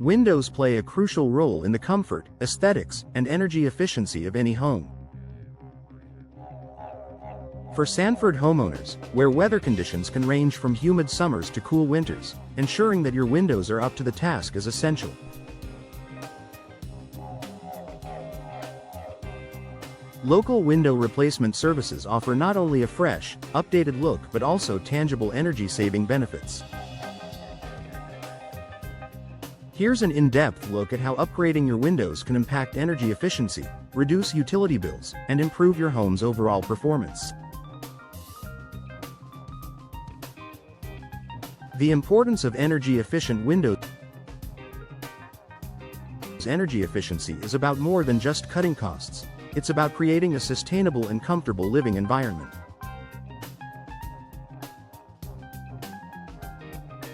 Windows play a crucial role in the comfort, aesthetics, and energy efficiency of any home. For Sanford homeowners, where weather conditions can range from humid summers to cool winters, ensuring that your windows are up to the task is essential. Local window replacement services offer not only a fresh, updated look but also tangible energy-saving benefits. Here's an in-depth look at how upgrading your windows can impact energy efficiency, reduce utility bills, and improve your home's overall performance. The importance of energy-efficient windows. Energy efficiency is about more than just cutting costs. It's about creating a sustainable and comfortable living environment.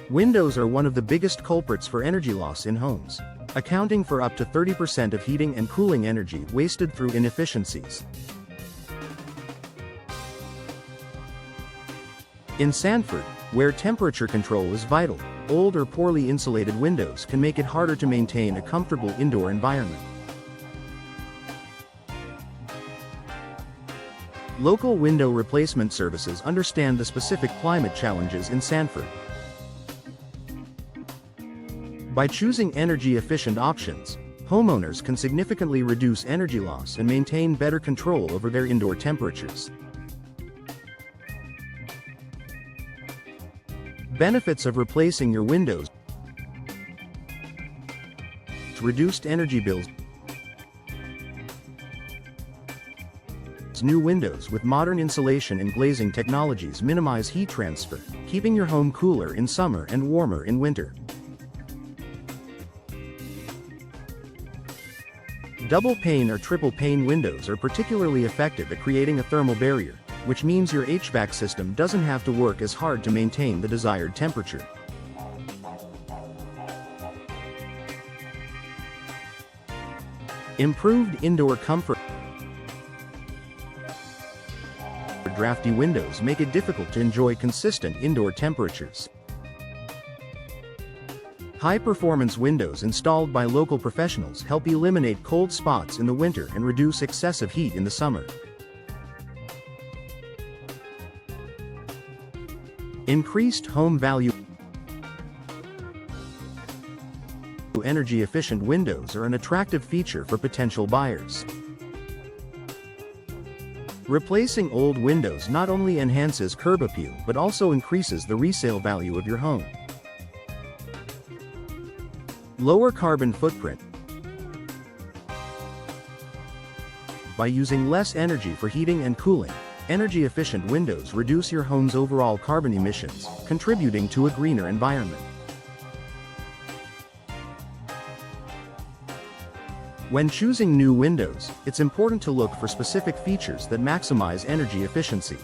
Windows are one of the biggest culprits for energy loss in homes, accounting for up to 30% of heating and cooling energy wasted through inefficiencies. In Sanford, where temperature control is vital, old or poorly insulated windows can make it harder to maintain a comfortable indoor environment. Local window replacement services understand the specific climate challenges in Sanford. By choosing energy-efficient options, homeowners can significantly reduce energy loss and maintain better control over their indoor temperatures. Benefits of replacing your windows: reduced energy bills. New windows with modern insulation and glazing technologies minimize heat transfer, keeping your home cooler in summer and warmer in winter. Double pane or triple pane windows are particularly effective at creating a thermal barrier, which means your HVAC system doesn't have to work as hard to maintain the desired temperature. Improved indoor comfort. Drafty windows make it difficult to enjoy consistent indoor temperatures. High-performance windows installed by local professionals help eliminate cold spots in the winter and reduce excessive heat in the summer. Increased home value. Energy-efficient windows are an attractive feature for potential buyers. Replacing old windows not only enhances curb appeal but also increases the resale value of your home. Lower carbon footprint. By using less energy for heating and cooling, energy-efficient windows reduce your home's overall carbon emissions, contributing to a greener environment. When choosing new windows, it's important to look for specific features that maximize energy efficiency.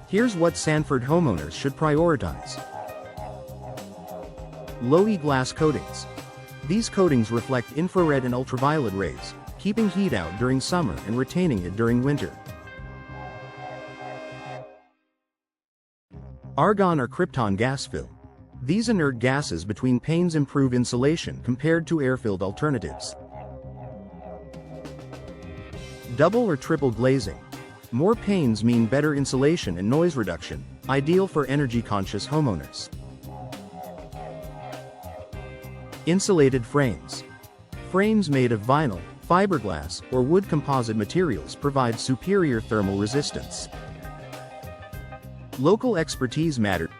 Here's what Sanford homeowners should prioritize. Low E-glass coatings. These coatings reflect infrared and ultraviolet rays, keeping heat out during summer and retaining it during winter. Argon or krypton gas fill. These inert gases between panes improve insulation compared to air-filled alternatives. Double or triple glazing. More panes mean better insulation and noise reduction, ideal for energy-conscious homeowners. Insulated frames. Frames made of vinyl, fiberglass, or wood composite materials provide superior thermal resistance. Local expertise matters.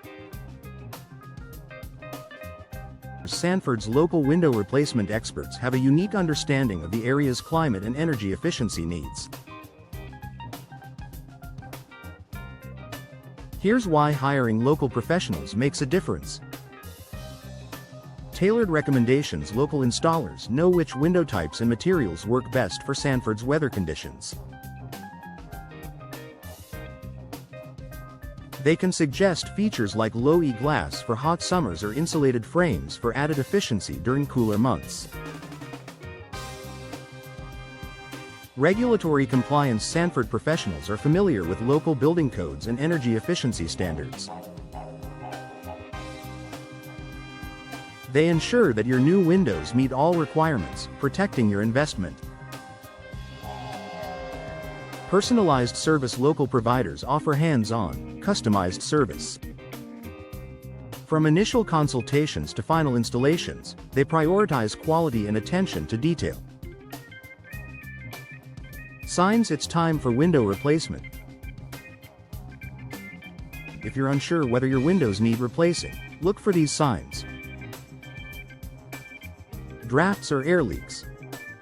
Sanford's local window replacement experts have a unique understanding of the area's climate and energy efficiency needs. Here's why hiring local professionals makes a difference. Tailored recommendations. Local installers know which window types and materials work best for Sanford's weather conditions. They can suggest features like low E-glass for hot summers or insulated frames for added efficiency during cooler months. Regulatory compliance. Sanford professionals are familiar with local building codes and energy efficiency standards. They ensure that your new windows meet all requirements, protecting your investment. Personalized service. Local providers offer hands-on, customized service. From initial consultations to final installations, they prioritize quality and attention to detail. Signs it's time for window replacement. If you're unsure whether your windows need replacing, look for these signs. Drafts or air leaks.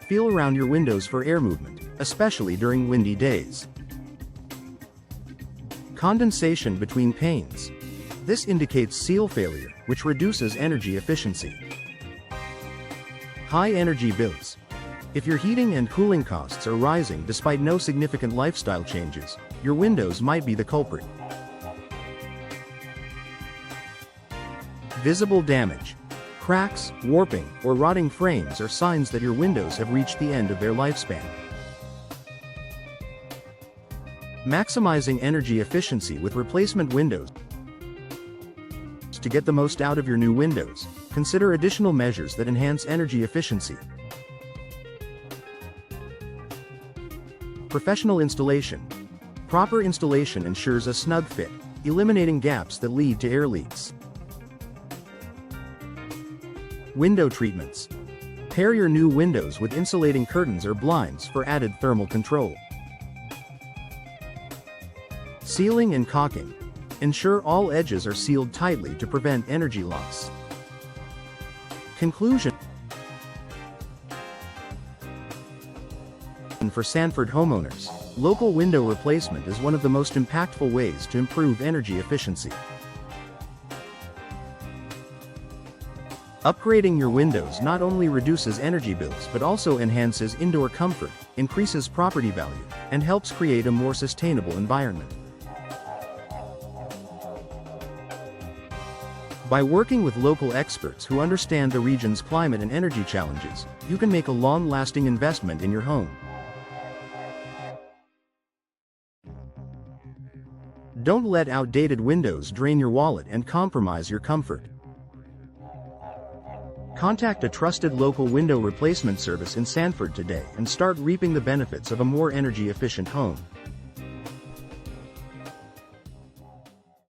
Feel around your windows for air movement, especially during windy days. Condensation between panes. This indicates seal failure, which reduces energy efficiency. High energy bills. If your heating and cooling costs are rising despite no significant lifestyle changes, your windows might be the culprit. Visible damage. Cracks, warping, or rotting frames are signs that your windows have reached the end of their lifespan. Maximizing energy efficiency with replacement windows. To get the most out of your new windows, consider additional measures that enhance energy efficiency. Professional installation. Proper installation ensures a snug fit, eliminating gaps that lead to air leaks. Window treatments. Pair your new windows with insulating curtains or blinds for added thermal control. Sealing and caulking. Ensure all edges are sealed tightly to prevent energy loss. Conclusion. For Sanford homeowners, local window replacement is one of the most impactful ways to improve energy efficiency. Upgrading your windows not only reduces energy bills but also enhances indoor comfort, increases property value, and helps create a more sustainable environment. By working with local experts who understand the region's climate and energy challenges, you can make a long-lasting investment in your home. Don't let outdated windows drain your wallet and compromise your comfort. Contact a trusted local window replacement service in Sanford today and start reaping the benefits of a more energy-efficient home.